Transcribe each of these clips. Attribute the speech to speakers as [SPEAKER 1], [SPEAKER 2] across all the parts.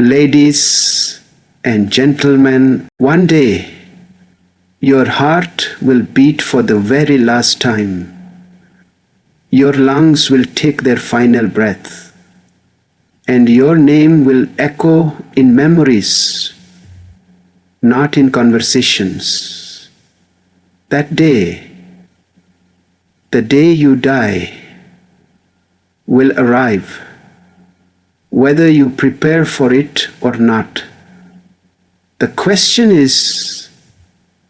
[SPEAKER 1] Ladies and gentlemen, one day your heart will beat for the very last time. Your lungs will take their final breath, and your name will echo in memories, not in conversations. That day, the day you die, will arrive, whether you prepare for it or not. The question is,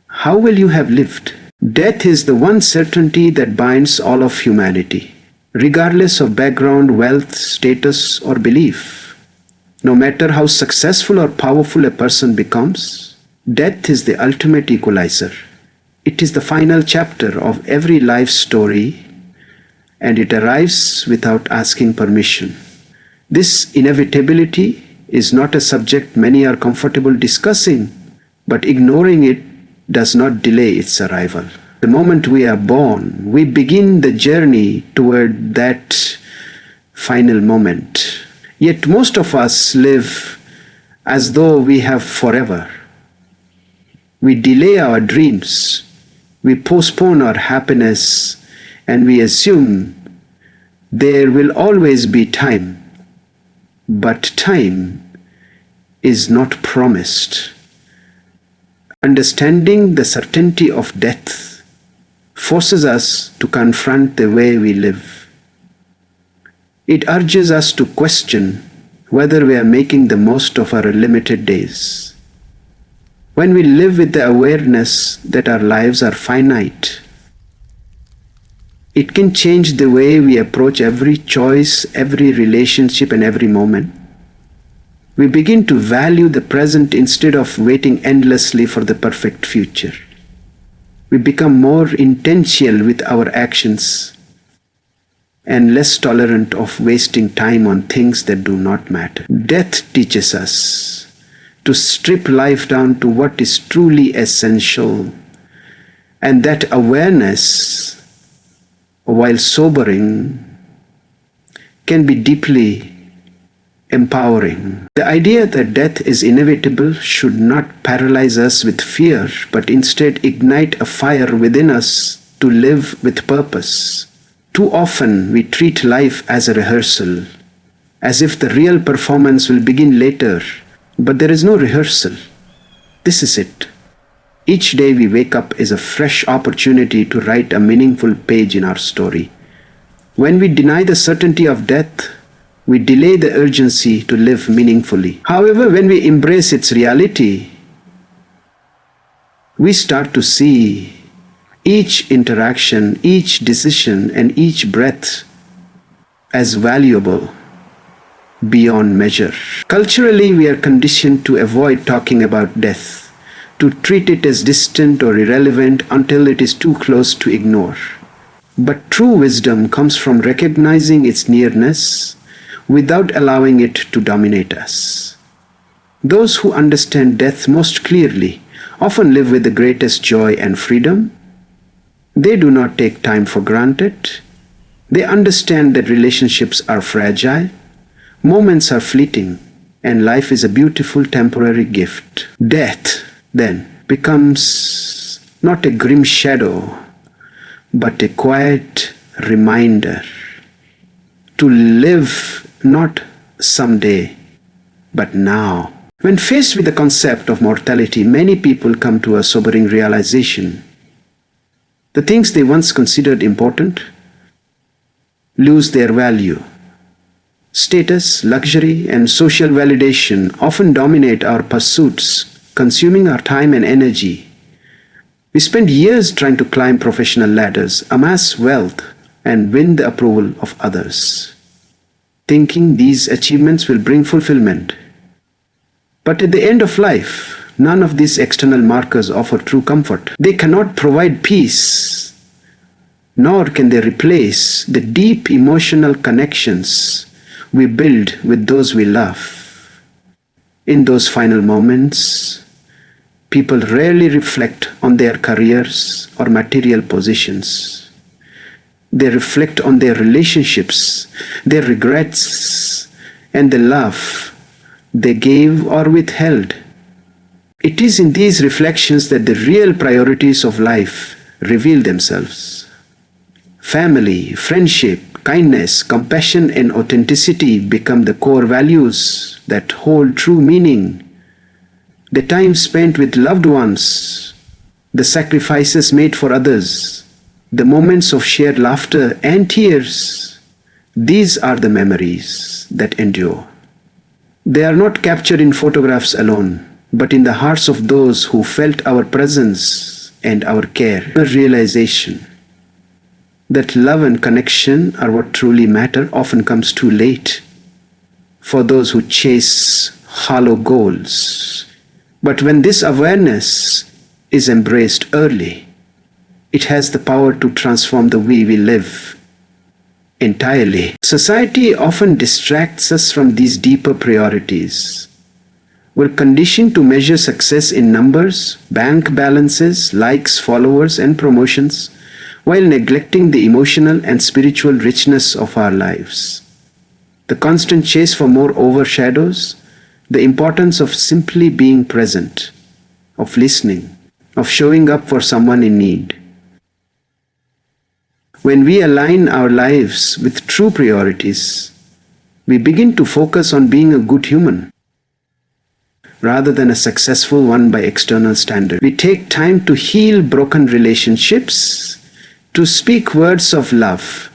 [SPEAKER 1] how will you have lived? Death is the one certainty that binds all of humanity, regardless of background, wealth, status, or belief. No matter how successful or powerful a person becomes, death is the ultimate equalizer. It is the final chapter of every life story, and it arrives without asking permission. This inevitability is not a subject many are comfortable discussing, but ignoring it does not delay its arrival. The moment we are born, we begin the journey toward that final moment. Yet most of us live as though we have forever. We delay our dreams, we postpone our happiness, and we assume there will always be time. But time is not promised. Understanding the certainty of death forces us to confront the way we live. It urges us to question whether we are making the most of our limited days. When we live with the awareness that our lives are finite, it can change the way we approach every choice, every relationship, and every moment. We begin to value the present instead of waiting endlessly for the perfect future. We become more intentional with our actions and less tolerant of wasting time on things that do not matter. Death teaches us to strip life down to what is truly essential, and that awareness, while sobering, can be deeply empowering. The idea that death is inevitable should not paralyze us with fear, but instead ignite a fire within us to live with purpose. Too often we treat life as a rehearsal, as if the real performance will begin later, but there is no rehearsal. This is it. Each day we wake up is a fresh opportunity to write a meaningful page in our story. When we deny the certainty of death, we delay the urgency to live meaningfully. However, when we embrace its reality, we start to see each interaction, each decision, and each breath as valuable beyond measure. Culturally, we are conditioned to avoid talking about death, to treat it as distant or irrelevant until it is too close to ignore. But true wisdom comes from recognizing its nearness without allowing it to dominate us. Those who understand death most clearly often live with the greatest joy and freedom. They do not take time for granted. They understand that relationships are fragile, moments are fleeting, and life is a beautiful temporary gift. Death, then, becomes not a grim shadow, but a quiet reminder to live not someday, but now. When faced with the concept of mortality, many people come to a sobering realization. The things they once considered important lose their value. Status, luxury, and social validation often dominate our pursuits, consuming our time and energy. We spend years trying to climb professional ladders, amass wealth, and win the approval of others, thinking these achievements will bring fulfillment. But at the end of life, none of these external markers offer true comfort. They cannot provide peace, nor can they replace the deep emotional connections we build with those we love. In those final moments, people rarely reflect on their careers or material positions. They reflect on their relationships, their regrets, and the love they gave or withheld. It is in these reflections that the real priorities of life reveal themselves. Family, friendship, kindness, compassion, and authenticity become the core values that hold true meaning. The time spent with loved ones, the sacrifices made for others, the moments of shared laughter and tears, these are the memories that endure. They are not captured in photographs alone, but in the hearts of those who felt our presence and our care. The realization that love and connection are what truly matter often comes too late for those who chase hollow goals. But when this awareness is embraced early, it has the power to transform the way we live entirely. Society often distracts us from these deeper priorities. We're conditioned to measure success in numbers, bank balances, likes, followers, and promotions, while neglecting the emotional and spiritual richness of our lives. The constant chase for more overshadows the importance of simply being present, of listening, of showing up for someone in need. When we align our lives with true priorities, we begin to focus on being a good human rather than a successful one by external standards. We take time to heal broken relationships, to speak words of love,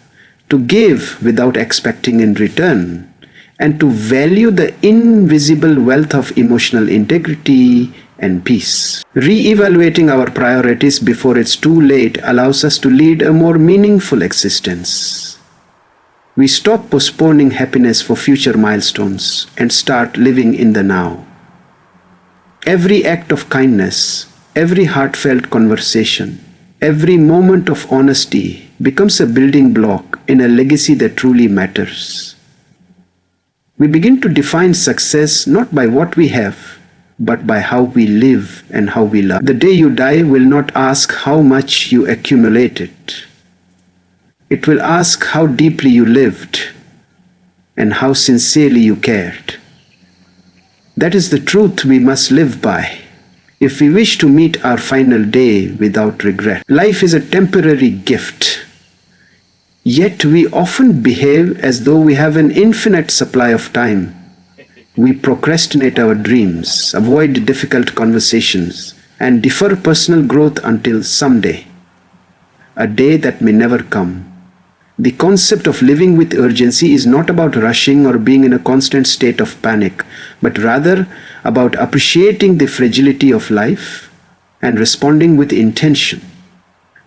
[SPEAKER 1] to give without expecting in return, and to value the invisible wealth of emotional integrity and peace. Re-evaluating our priorities before it's too late allows us to lead a more meaningful existence. We stop postponing happiness for future milestones and start living in the now. Every act of kindness, every heartfelt conversation, every moment of honesty becomes a building block in a legacy that truly matters. We begin to define success not by what we have, but by how we live and how we love. The day you die will not ask how much you accumulated. It will ask how deeply you lived and how sincerely you cared. That is the truth we must live by if we wish to meet our final day without regret. Life is a temporary gift. Yet we often behave as though we have an infinite supply of time. We procrastinate our dreams, avoid difficult conversations, and defer personal growth until someday, a day that may never come. The concept of living with urgency is not about rushing or being in a constant state of panic, but rather about appreciating the fragility of life and responding with intention.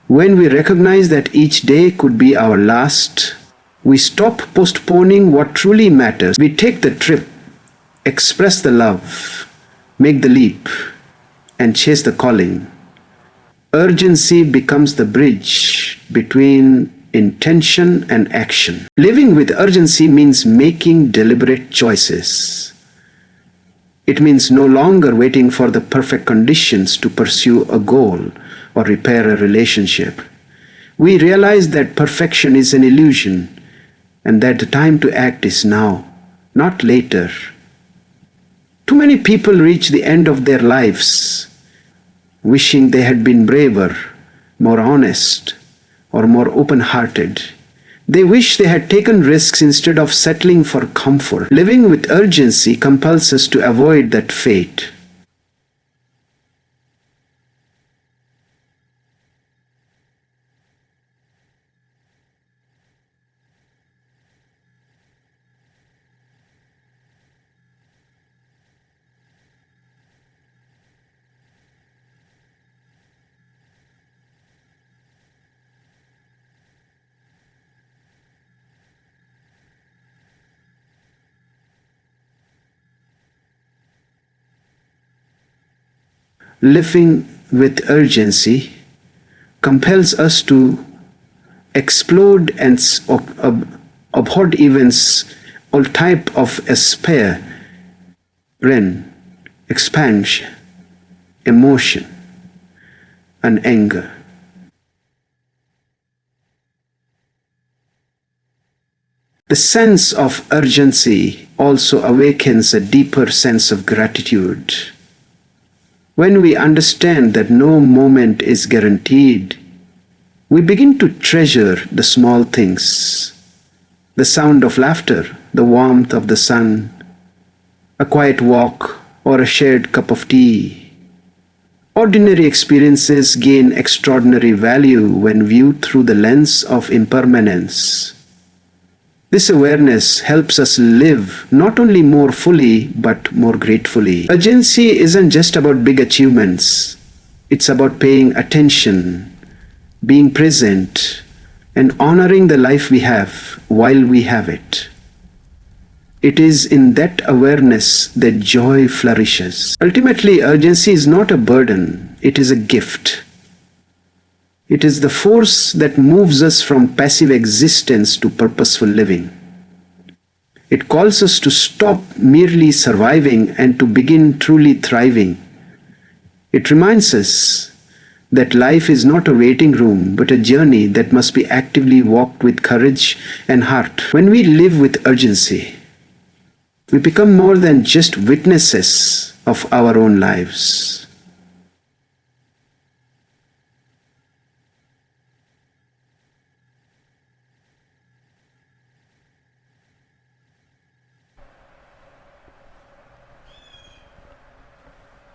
[SPEAKER 1] When we recognize that each day could be our last, we stop postponing what truly matters. We take the trip, express the love, make the leap, and chase the calling. Urgency becomes the bridge between intention and action. Living with urgency means making deliberate choices. It means no longer waiting for the perfect conditions to pursue a goal or repair a relationship. We realize that perfection is an illusion and that the time to act is now, not later. Too many people reach the end of their lives wishing they had been braver, more honest, or more open-hearted. They wish they had taken risks instead of settling for comfort. Living with urgency compels us to avoid that fate. Living with urgency compels us to explode and abhor events, all type of despair, expansion, emotion, and anger. The sense of urgency also awakens a deeper sense of gratitude. When we understand that no moment is guaranteed, we begin to treasure the small things, the sound of laughter, the warmth of the sun, a quiet walk, or a shared cup of tea. Ordinary experiences gain extraordinary value when viewed through the lens of impermanence. This awareness helps us live not only more fully but more gratefully. Urgency isn't just about big achievements. It's about paying attention, being present, and honoring the life we have while we have it. It is in that awareness that joy flourishes. Ultimately, urgency is not a burden, it is a gift. It is the force that moves us from passive existence to purposeful living. It calls us to stop merely surviving and to begin truly thriving. It reminds us that life is not a waiting room, but a journey that must be actively walked with courage and heart. When we live with urgency, we become more than just witnesses of our own lives.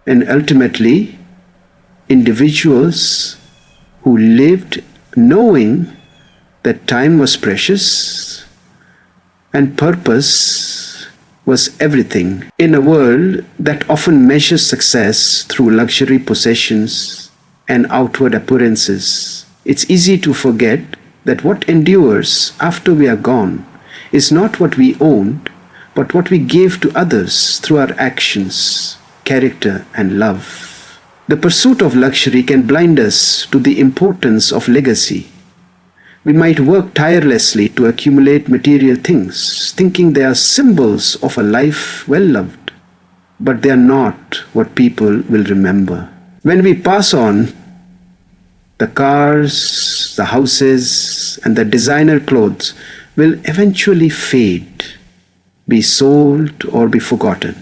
[SPEAKER 1] And ultimately, individuals who lived knowing that time was precious and purpose was everything. In a world that often measures success through luxury possessions and outward appearances, it's easy to forget that what endures after we are gone is not what we owned, but what we gave to others through our actions, character, and love. The pursuit of luxury can blind us to the importance of legacy. We might work tirelessly to accumulate material things, thinking they are symbols of a life well loved, but they are not what people will remember. When we pass on, the cars, the houses, and the designer clothes will eventually fade, be sold, or be forgotten.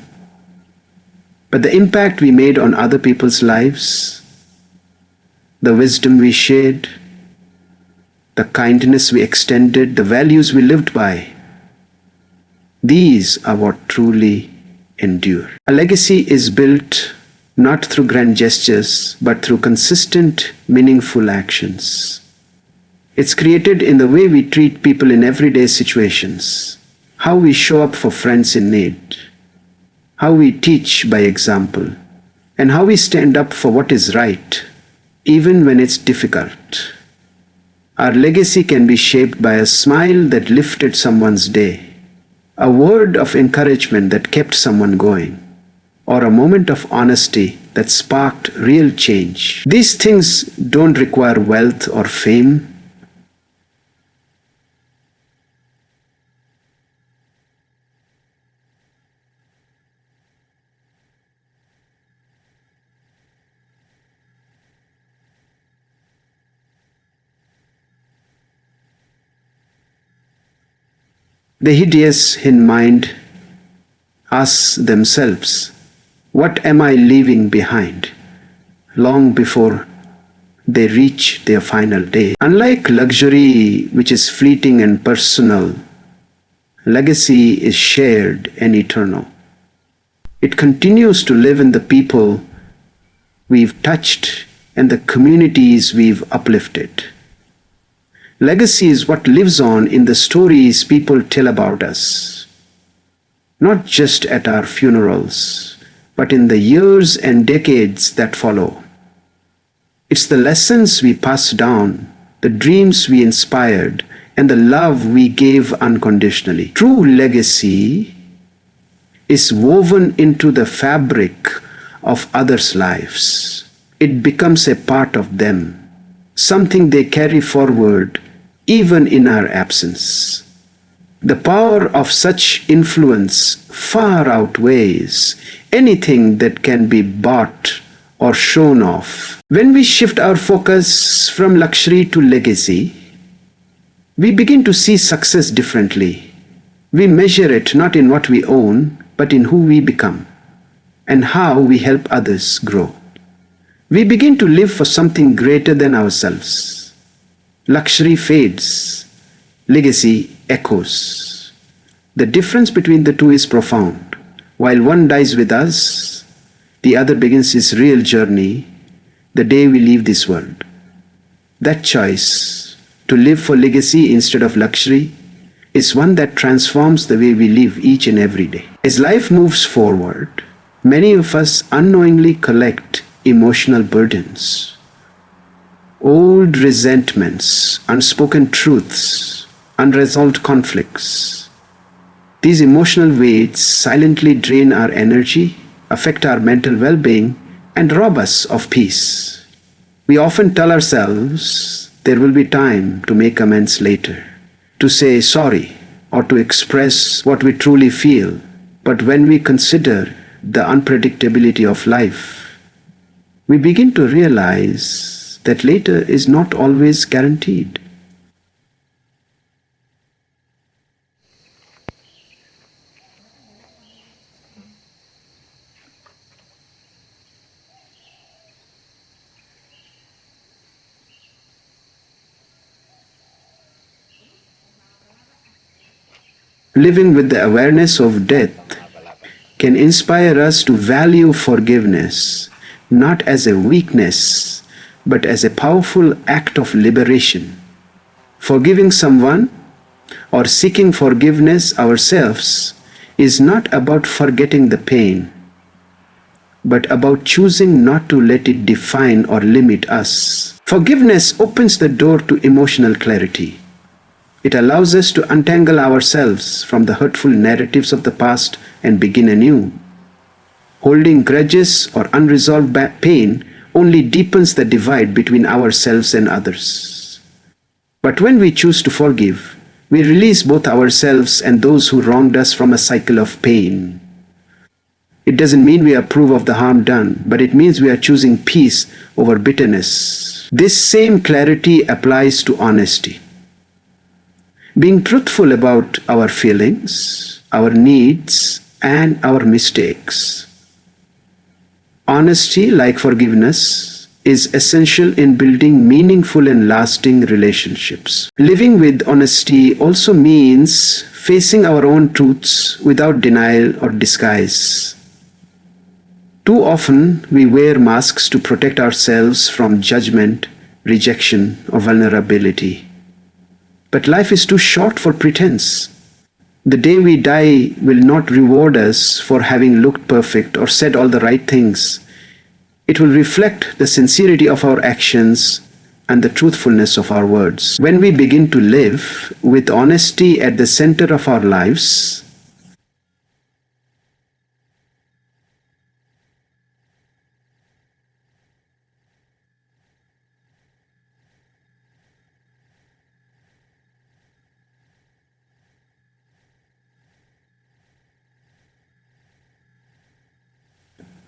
[SPEAKER 1] But the impact we made on other people's lives, the wisdom we shared, the kindness we extended, the values we lived by, these are what truly endure. A legacy is built not through grand gestures, but through consistent, meaningful actions. It's created in the way we treat people in everyday situations, how we show up for friends in need, how we teach by example, and how we stand up for what is right, even when it's difficult. Our legacy can be shaped by a smile that lifted someone's day, a word of encouragement that kept someone going, or a moment of honesty that sparked real change. These things don't require wealth or fame. The hideous in mind asks themselves, what am I leaving behind? Long before they reach their final day. Unlike luxury, which is fleeting and personal, legacy is shared and eternal. It continues to live in the people we've touched and the communities we've uplifted. Legacy is what lives on in the stories people tell about us, not just at our funerals, but in the years and decades that follow. It's the lessons we passed down, the dreams we inspired, and the love we gave unconditionally. True legacy is woven into the fabric of others' lives. It becomes a part of them, something they carry forward even in our absence. The power of such influence far outweighs anything that can be bought or shown off. When we shift our focus from luxury to legacy, we begin to see success differently. We measure it not in what we own, but in who we become and how we help others grow. We begin to live for something greater than ourselves. Luxury fades, legacy echoes. The difference between the two is profound. While one dies with us, the other begins his real journey the day we leave this world. That choice, to live for legacy instead of luxury, is one that transforms the way we live each and every day. As life moves forward, many of us unknowingly collect emotional burdens, old resentments, unspoken truths, unresolved conflicts. These emotional weights silently drain our energy, affect our mental well-being, and rob us of peace. We often tell ourselves there will be time to make amends later, to say sorry, or to express what we truly feel. But when we consider the unpredictability of life, we begin to realize that later is not always guaranteed. Living with the awareness of death can inspire us to value forgiveness not as a weakness, but as a powerful act of liberation. Forgiving someone or seeking forgiveness ourselves is not about forgetting the pain, but about choosing not to let it define or limit us. Forgiveness opens the door to emotional clarity. It allows us to untangle ourselves from the hurtful narratives of the past and begin anew. Holding grudges or unresolved pain only deepens the divide between ourselves and others. But when we choose to forgive, we release both ourselves and those who wronged us from a cycle of pain. It doesn't mean we approve of the harm done, but it means we are choosing peace over bitterness. This same clarity applies to honesty. Being truthful about our feelings, our needs, and our mistakes. Honesty, like forgiveness, is essential in building meaningful and lasting relationships. Living with honesty also means facing our own truths without denial or disguise. Too often, we wear masks to protect ourselves from judgment, rejection, or vulnerability. But life is too short for pretense. The day we die will not reward us for having looked perfect or said all the right things. It will reflect the sincerity of our actions and the truthfulness of our words. When we begin to live with honesty at the center of our lives,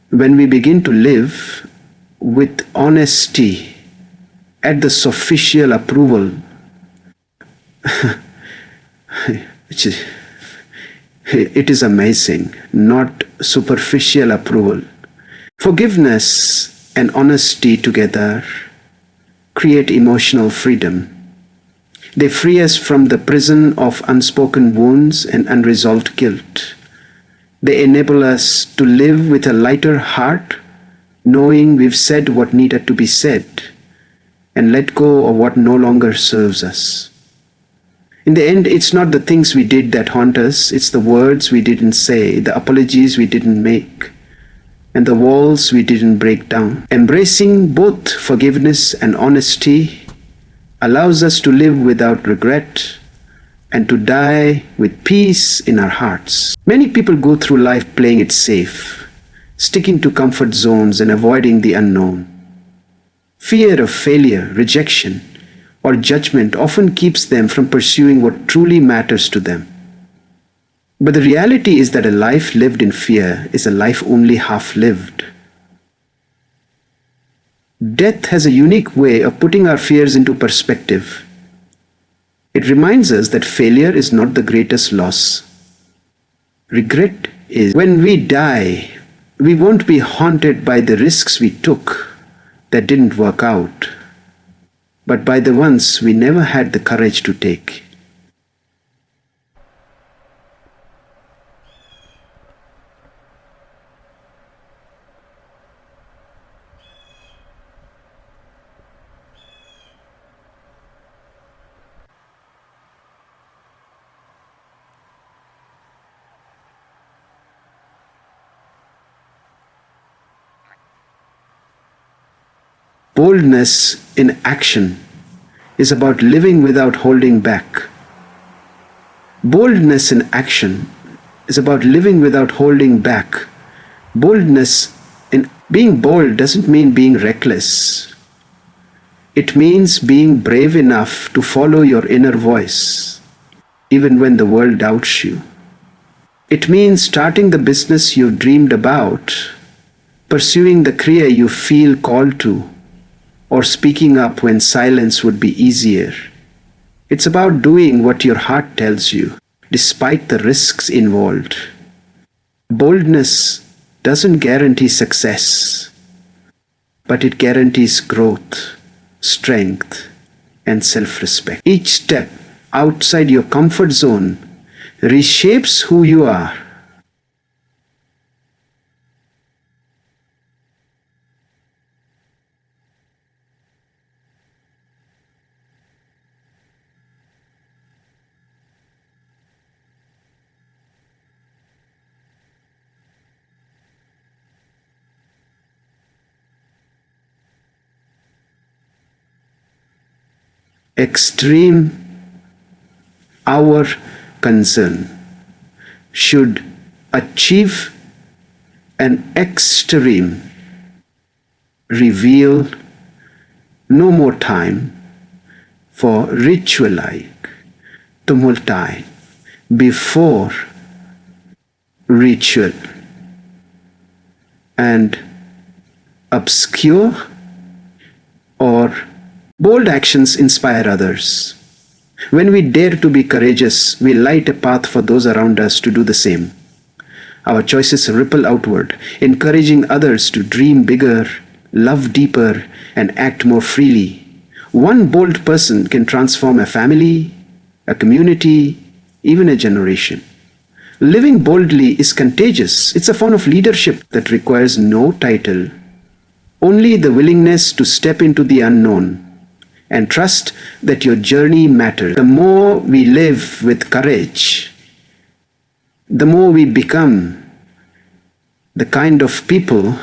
[SPEAKER 1] when we begin to live with honesty at the superficial approval, it is amazing, not superficial approval. Forgiveness and honesty together create emotional freedom. They free us from the prison of unspoken wounds and unresolved guilt. They enable us to live with a lighter heart, knowing we've said what needed to be said and let go of what no longer serves us. In the end, it's not the things we did that haunt us, it's the words we didn't say, the apologies we didn't make, and the walls we didn't break down. Embracing both forgiveness and honesty allows us to live without regret and to die with peace in our hearts. Many people go through life playing it safe, sticking to comfort zones and avoiding the unknown. Fear of failure, rejection, or judgment often keeps them from pursuing what truly matters to them. But the reality is that a life lived in fear is a life only half lived. Death has a unique way of putting our fears into perspective. It reminds us that failure is not the greatest loss, Regret is when we die, we won't be haunted by the risks we took that didn't work out, but by the ones we never had the courage to take. Boldness in action is about living without holding back. Boldness in action is about living without holding back. Boldness in being bold doesn't mean being reckless. It means being brave enough to follow your inner voice, even when the world doubts you. It means starting the business you've dreamed about, pursuing the career you feel called to, or speaking up when silence would be easier. It's about doing what your heart tells you, despite the risks involved. Boldness doesn't guarantee success, but it guarantees growth, strength, and self-respect. Each step outside your comfort zone reshapes who you are. Extreme our concern should achieve an extreme reveal no more time for ritual like tumulti before ritual and obscure or bold actions inspire others. When we dare to be courageous, we light a path for those around us to do the same. Our choices ripple outward, encouraging others to dream bigger, love deeper, and act more freely. One bold person can transform a family, a community, even a generation. Living boldly is contagious. It's a form of leadership that requires no title, only the willingness to step into the unknown and trust that your journey matters. The more we live with courage, the more we become the kind of people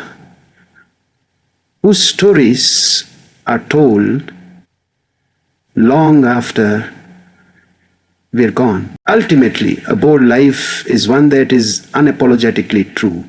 [SPEAKER 1] whose stories are told long after we're gone. Ultimately, a bold life is one that is unapologetically true.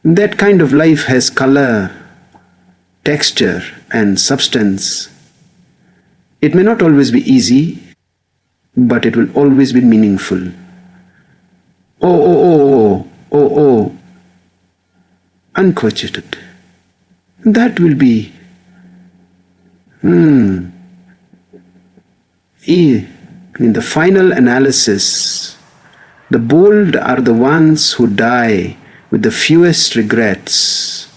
[SPEAKER 1] That kind of life has color, texture, and substance. It may not always be easy, but it will always be meaningful. Oh, unquestioned. That will be, in the final analysis, the bold are the ones who die with the fewest regrets,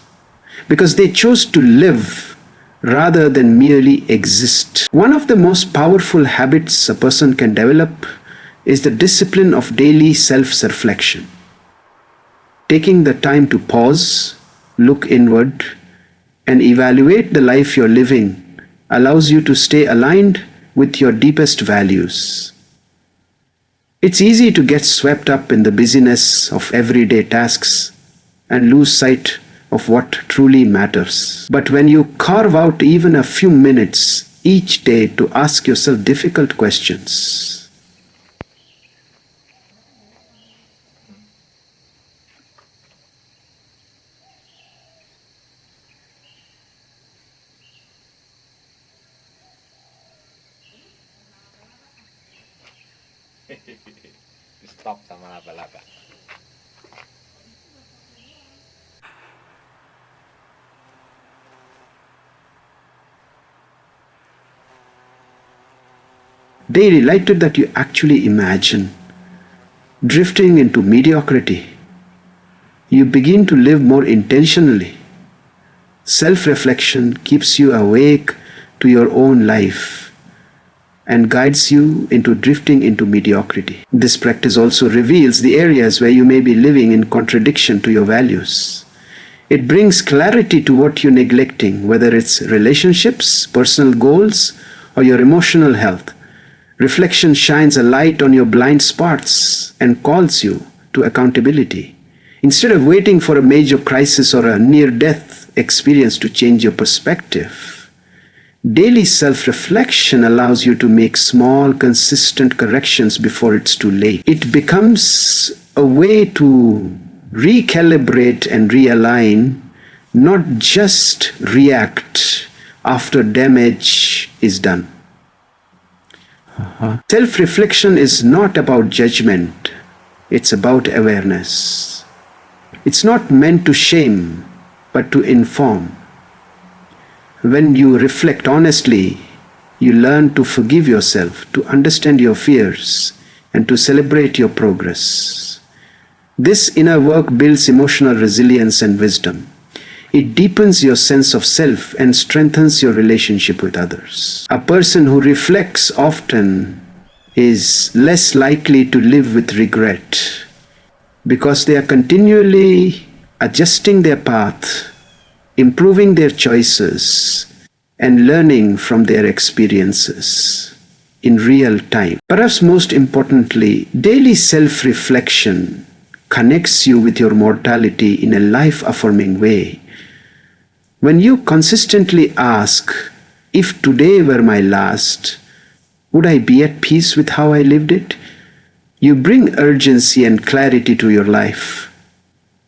[SPEAKER 1] because they chose to live rather than merely exist. One of the most powerful habits a person can develop is the discipline of daily self-reflection. Taking the time to pause, look inward, and evaluate the life you're living allows you to stay aligned with your deepest values. It's easy to get swept up in the busyness of everyday tasks and lose sight of what truly matters. But when you carve out even a few minutes each day to ask yourself difficult questions,
[SPEAKER 2] stop sa malaba-laba.
[SPEAKER 1] They related that you actually imagine drifting into mediocrity. You begin to live more intentionally. Self-reflection keeps you awake to your own life and guides you into drifting into mediocrity. This practice also reveals the areas where you may be living in contradiction to your values. It brings clarity to what you're neglecting, whether it's relationships, personal goals, or your emotional health. Reflection shines a light on your blind spots and calls you to accountability. Instead of waiting for a major crisis or a near-death experience to change your perspective, daily self-reflection allows you to make small, consistent corrections before it's too late. It becomes a way to recalibrate and realign, not just react after damage is done. Self-reflection is not about judgment, it's about awareness. It's not meant to shame, but to inform. When you reflect honestly, you learn to forgive yourself, to understand your fears, and to celebrate your progress. This inner work builds emotional resilience and wisdom. It deepens your sense of self and strengthens your relationship with others. A person who reflects often is less likely to live with regret because they are continually adjusting their path, improving their choices, and learning from their experiences in real time. Perhaps most importantly, daily self-reflection connects you with your mortality in a life-affirming way. When you consistently ask, if today were my last, would I be at peace with how I lived it? You bring urgency and clarity to your life.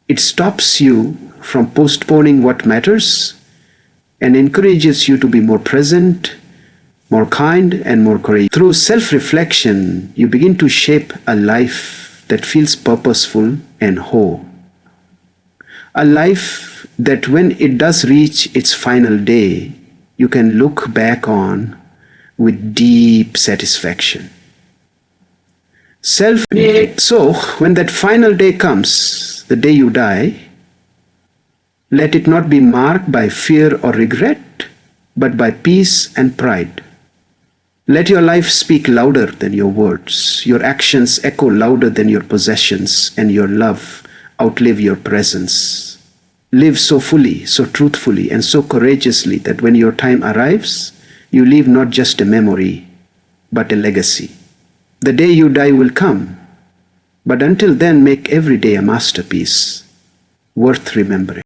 [SPEAKER 1] It stops you from postponing what matters and encourages you to be more present, more kind, and more courageous. Through self-reflection, you begin to shape a life that feels purposeful and whole. A life that when it does reach its final day, you can look back on with deep satisfaction. So, when that final day comes, the day you die, let it not be marked by fear or regret, but by peace and pride. Let your life speak louder than your words, your actions echo louder than your possessions, and your love outlive your presence. Live so fully, so truthfully, and so courageously that when your time arrives, you leave not just a memory, but a legacy. The day you die will come, but until then, make every day a masterpiece worth remembering.